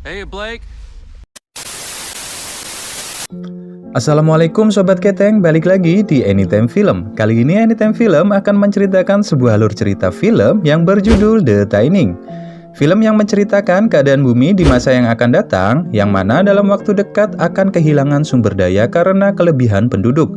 Hey Blake. Assalamualaikum Sobat Keteng, balik lagi di Anytime Film. Kali ini Anytime Film akan menceritakan sebuah alur cerita film yang berjudul The Shining. Film yang menceritakan keadaan bumi di masa yang akan datang, yang mana dalam waktu dekat akan kehilangan sumber daya karena kelebihan penduduk.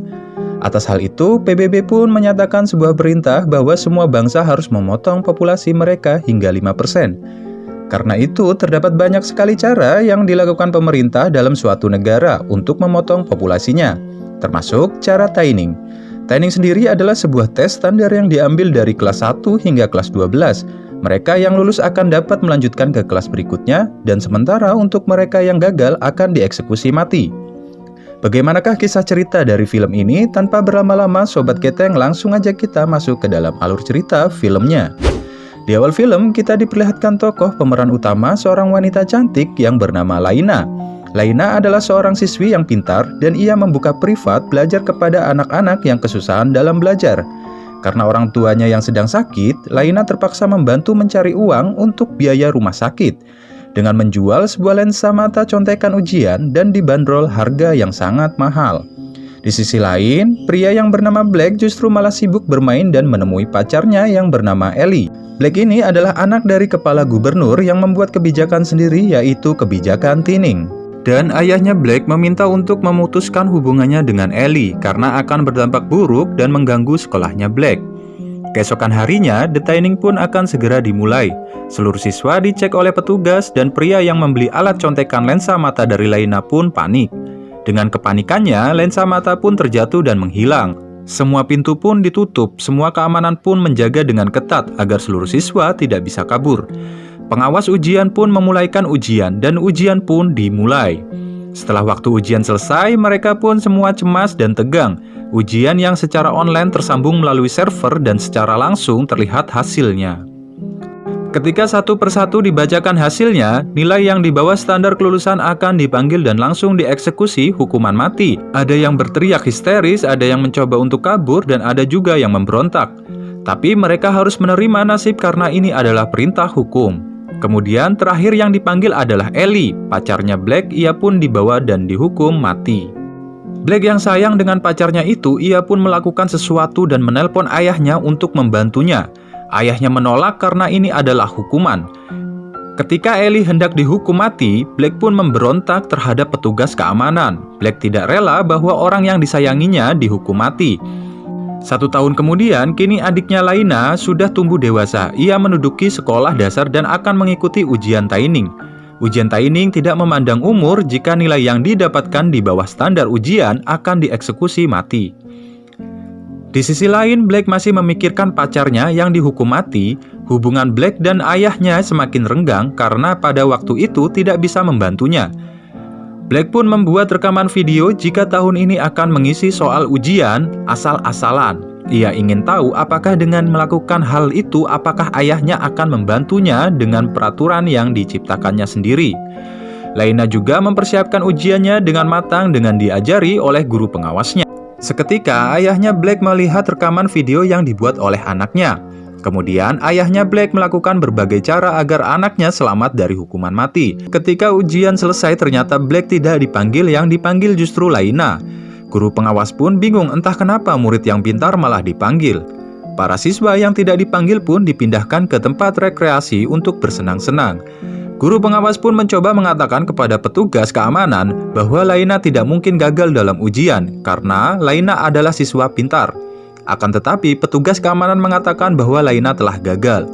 Atas hal itu, PBB pun menyatakan sebuah perintah bahwa semua bangsa harus memotong populasi mereka hingga 5%. Karena itu, terdapat banyak sekali cara yang dilakukan pemerintah dalam suatu negara untuk memotong populasinya, termasuk cara tining. Tining sendiri adalah sebuah tes standar yang diambil dari kelas 1 hingga kelas 12. Mereka yang lulus akan dapat melanjutkan ke kelas berikutnya, dan sementara untuk mereka yang gagal akan dieksekusi mati. Bagaimanakah kisah cerita dari film ini? Tanpa berlama-lama, Sobat Keteng, langsung aja kita masuk ke dalam alur cerita filmnya. Di awal film, kita diperlihatkan tokoh pemeran utama seorang wanita cantik yang bernama Laina. Laina adalah seorang siswi yang pintar dan ia membuka privat belajar kepada anak-anak yang kesusahan dalam belajar. Karena orang tuanya yang sedang sakit, Laina terpaksa membantu mencari uang untuk biaya rumah sakit dengan menjual sebuah lensa mata contekan ujian dan dibanderol harga yang sangat mahal. Di sisi lain, pria yang bernama Blake justru malah sibuk bermain dan menemui pacarnya yang bernama Ellie. Blake ini adalah anak dari kepala gubernur yang membuat kebijakan sendiri, yaitu kebijakan tining. Dan ayahnya Blake meminta untuk memutuskan hubungannya dengan Ellie karena akan berdampak buruk dan mengganggu sekolahnya Blake. Keesokan harinya, The Tining pun akan segera dimulai. Seluruh siswa dicek oleh petugas dan pria yang membeli alat contekan lensa mata dari Laina pun panik. Dengan kepanikannya, lensa mata pun terjatuh dan menghilang. Semua pintu pun ditutup, semua keamanan pun menjaga dengan ketat agar seluruh siswa tidak bisa kabur. Pengawas ujian pun memulaikan ujian dan ujian pun dimulai. Setelah waktu ujian selesai, mereka pun semua cemas dan tegang. Ujian yang secara online tersambung melalui server dan secara langsung terlihat hasilnya. Ketika satu persatu dibacakan hasilnya, nilai yang di bawah standar kelulusan akan dipanggil dan langsung dieksekusi hukuman mati. Ada yang berteriak histeris, ada yang mencoba untuk kabur, dan ada juga yang memberontak. Tapi mereka harus menerima nasib karena ini adalah perintah hukum. Kemudian terakhir yang dipanggil adalah Ellie, pacarnya Blake. Ia pun dibawa dan dihukum mati. Blake yang sayang dengan pacarnya itu, ia pun melakukan sesuatu dan menelpon ayahnya untuk membantunya. Ayahnya menolak karena ini adalah hukuman. Ketika Ellie hendak dihukum mati, Blake pun memberontak terhadap petugas keamanan. Blake tidak rela bahwa orang yang disayanginya dihukum mati. 1 tahun kemudian, kini adiknya Laina sudah tumbuh dewasa. Ia menduduki sekolah dasar dan akan mengikuti ujian tining. Ujian tining tidak memandang umur. Jika nilai yang didapatkan di bawah standar ujian akan dieksekusi mati. Di sisi lain, Blake masih memikirkan pacarnya yang dihukum mati. Hubungan Blake dan ayahnya semakin renggang karena pada waktu itu tidak bisa membantunya. Blake pun membuat rekaman video jika tahun ini akan mengisi soal ujian asal-asalan. Ia ingin tahu apakah dengan melakukan hal itu, apakah ayahnya akan membantunya dengan peraturan yang diciptakannya sendiri. Laina juga mempersiapkan ujiannya dengan matang dengan diajari oleh guru pengawasnya. Seketika, ayahnya Blake melihat rekaman video yang dibuat oleh anaknya. Kemudian, ayahnya Blake melakukan berbagai cara agar anaknya selamat dari hukuman mati. Ketika ujian selesai, ternyata Blake tidak dipanggil, yang dipanggil justru Laina. Guru pengawas pun bingung entah kenapa murid yang pintar malah dipanggil. Para siswa yang tidak dipanggil pun dipindahkan ke tempat rekreasi untuk bersenang-senang. Guru pengawas pun mencoba mengatakan kepada petugas keamanan bahwa Laina tidak mungkin gagal dalam ujian karena Laina adalah siswa pintar. Akan tetapi, petugas keamanan mengatakan bahwa Laina telah gagal.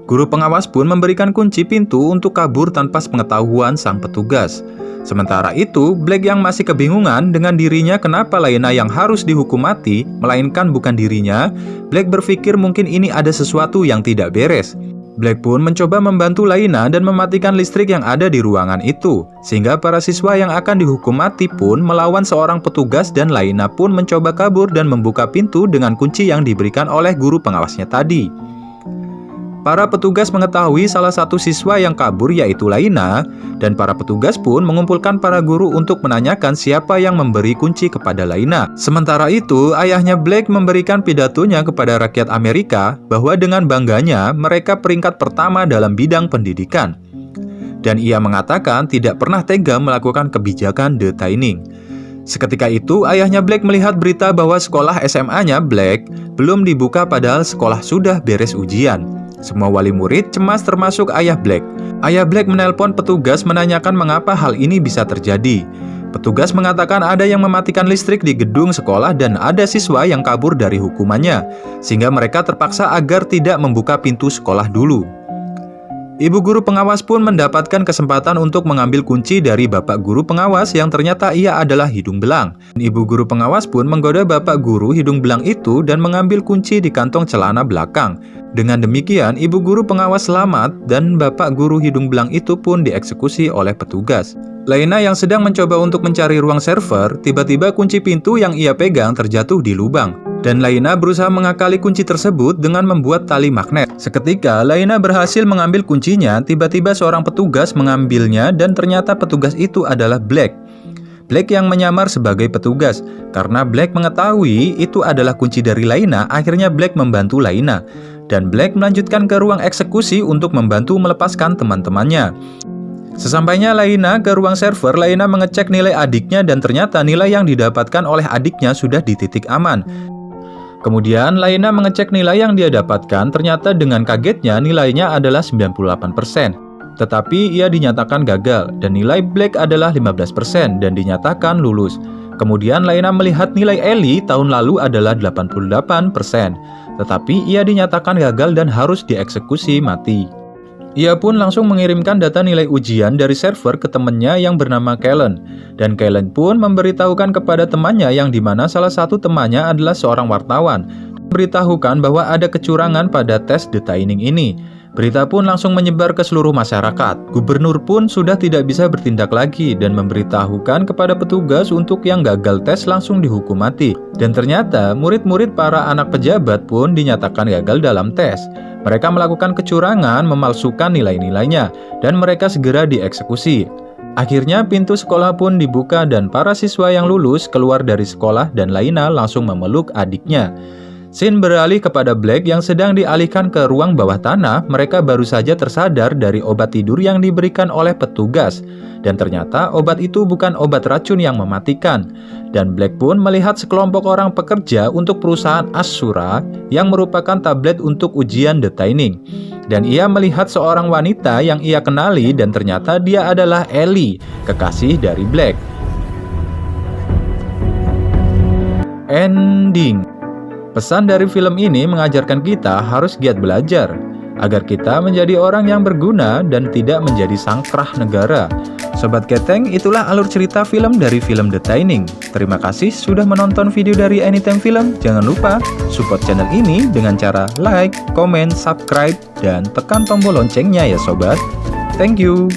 Guru pengawas pun memberikan kunci pintu untuk kabur tanpa pengetahuan sang petugas. Sementara itu, Blake yang masih kebingungan dengan dirinya kenapa Laina yang harus dihukum mati, melainkan bukan dirinya, Blake berpikir mungkin ini ada sesuatu yang tidak beres. Blake pun mencoba membantu Laina dan mematikan listrik yang ada di ruangan itu, sehingga para siswa yang akan dihukum mati pun melawan seorang petugas dan Laina pun mencoba kabur dan membuka pintu dengan kunci yang diberikan oleh guru pengawasnya tadi. Para petugas mengetahui salah satu siswa yang kabur yaitu Laina, dan para petugas pun mengumpulkan para guru untuk menanyakan siapa yang memberi kunci kepada Laina. Sementara itu, ayahnya Blake memberikan pidatonya kepada rakyat Amerika bahwa dengan bangganya mereka peringkat pertama dalam bidang pendidikan. dan ia mengatakan tidak pernah tega melakukan kebijakan detaining. Seketika itu, ayahnya Black melihat berita bahwa sekolah SMA-nya Black belum dibuka padahal sekolah sudah beres ujian. Semua wali murid cemas termasuk ayah Black. Ayah Black menelpon petugas menanyakan mengapa hal ini bisa terjadi. Petugas mengatakan ada yang mematikan listrik di gedung sekolah dan ada siswa yang kabur dari hukumannya, sehingga mereka terpaksa agar tidak membuka pintu sekolah dulu. Ibu guru pengawas pun mendapatkan kesempatan untuk mengambil kunci dari bapak guru pengawas yang ternyata ia adalah hidung belang. Ibu guru pengawas pun menggoda bapak guru hidung belang itu dan mengambil kunci di kantong celana belakang. Dengan demikian, ibu guru pengawas selamat dan bapak guru hidung belang itu pun dieksekusi oleh petugas. Laina yang sedang mencoba untuk mencari ruang server, tiba-tiba kunci pintu yang ia pegang terjatuh di lubang. Dan Laina berusaha mengakali kunci tersebut dengan membuat tali magnet. Seketika, Laina berhasil mengambil kuncinya, tiba-tiba seorang petugas mengambilnya dan ternyata petugas itu adalah Black. Black yang menyamar sebagai petugas. Karena Black mengetahui itu adalah kunci dari Laina, akhirnya Black membantu Laina. Dan Black melanjutkan ke ruang eksekusi untuk membantu melepaskan teman-temannya. Sesampainya Laina ke ruang server, Laina mengecek nilai adiknya dan ternyata nilai yang didapatkan oleh adiknya sudah di titik aman. Kemudian Laina mengecek nilai yang dia dapatkan, ternyata dengan kagetnya nilainya adalah 98%. Tetapi ia dinyatakan gagal dan nilai Black adalah 15% dan dinyatakan lulus. Kemudian Laina melihat nilai Ellie tahun lalu adalah 88%. Tetapi ia dinyatakan gagal dan harus dieksekusi mati. Ia pun langsung mengirimkan data nilai ujian dari server ke temannya yang bernama Kellen. Dan Kellen pun memberitahukan kepada temannya yang dimana salah satu temannya adalah seorang wartawan. Memberitahukan bahwa ada kecurangan pada tes detaining ini. Berita pun langsung menyebar ke seluruh masyarakat. Gubernur pun sudah tidak bisa bertindak lagi dan memberitahukan kepada petugas untuk yang gagal tes langsung dihukum mati. Dan ternyata murid-murid para anak pejabat pun dinyatakan gagal dalam tes. Mereka melakukan kecurangan, memalsukan nilai-nilainya, dan mereka segera dieksekusi. Akhirnya pintu sekolah pun dibuka dan para siswa yang lulus keluar dari sekolah dan Laina langsung memeluk adiknya. Scene beralih kepada Black yang sedang dialihkan ke ruang bawah tanah. Mereka baru saja tersadar dari obat tidur yang diberikan oleh petugas. Dan ternyata obat itu bukan obat racun yang mematikan. Dan Black pun melihat sekelompok orang pekerja untuk perusahaan Asura yang merupakan tablet untuk ujian detaining. Dan ia melihat seorang wanita yang ia kenali dan ternyata dia adalah Ellie, kekasih dari Black. Ending. Pesan dari film ini mengajarkan kita harus giat belajar, agar kita menjadi orang yang berguna dan tidak menjadi sangkrah negara. Sobat Keteng, itulah alur cerita film dari film Detaining. Terima kasih sudah menonton video dari Anytime Film. Jangan lupa support channel ini dengan cara like, komen, subscribe, dan tekan tombol loncengnya ya sobat. Thank you.